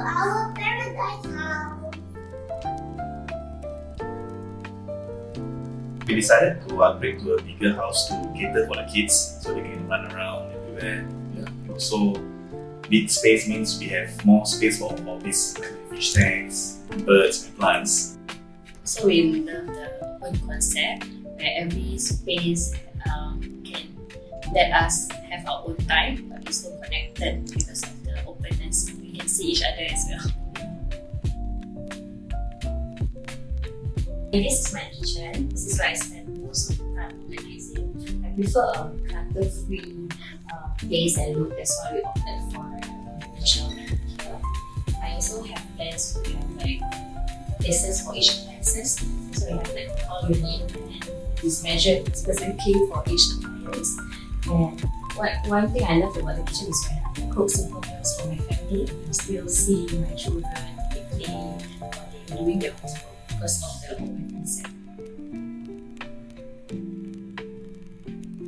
our paradise house. We decided to upgrade to a bigger house to cater for the kids so they can run around everywhere. Yeah. Also, big space means we have more space for all these fish tanks, birds, and plants. So we love the open concept where every space can let us have our own time, but we're still connected because of the openness. We can see each other as well. This is my kitchen. This is where I spend most of the time organizing. I prefer a clutter-free place and look. That's why we opted for furniture here. I also have plans to have like places for each appliances. So we have like all unit and it's measured specifically for each appliance. And one thing I love about the kitchen is when I cook simple meals for my family and still see my children they play or they're doing their homework because of the open concept.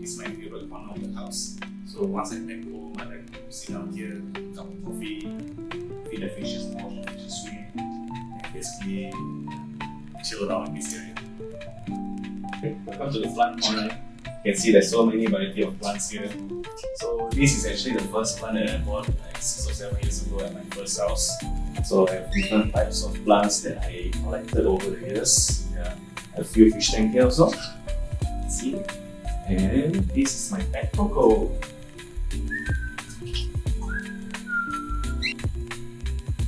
It's my favorite corner of the house. So once I'm back home, I like to sit down here, cup of coffee, feed the fishes, wash the fishes swim, and basically chill around in this area. Okay, welcome to the plant corner. You can see there's so many variety of plants here. So this is actually the first plant that I bought like 6 or 7 years ago at my first house. So I have different types of plants that I collected over the years. Yeah. A few fish tank here also. See? And this is my pet Coco.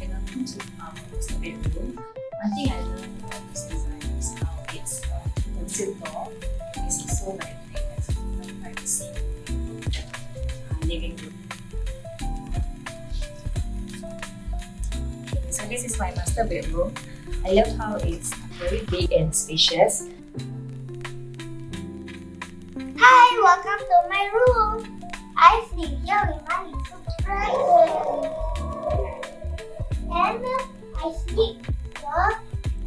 Welcome to our master bedroom. One thing I love about this design is how it's simple. It's also very great privacy living room. So this is my master bedroom. I love how it's very big and spacious. Hi, welcome to my room. I sleep here with my little brother. And I sleep here,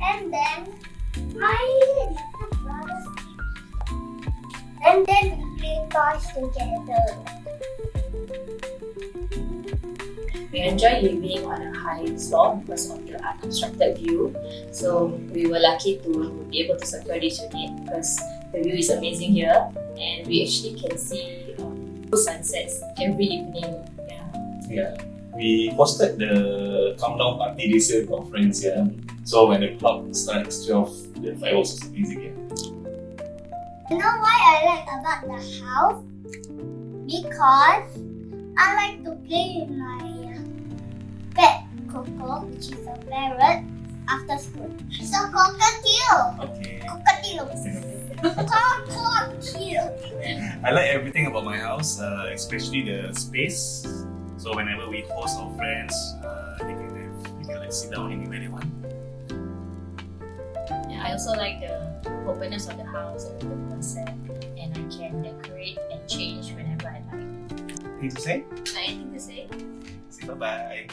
and then my little brother sleeps. And then we play toys together. We enjoy living on a high floor because of the unobstructed view. So we were lucky to be able to secure this unit because the view is amazing here, and we actually can see sunsets every evening. Yeah. We hosted the countdown party this year with our friends here. So when the clock strikes 12, the fireworks is amazing here. You know why I like about the house? Because I like to play with my pet Coco, which is a parrot, after school. It's a cockatiel. Okay. Cockatiel. Cockatiel. I like everything about my house, especially the space. So whenever we host our friends, they can like sit down anywhere they want. Yeah, I also like the openness of the house and the concept, and I can decorate and change whenever I like. Anything to say? Anything to say? Say bye-bye.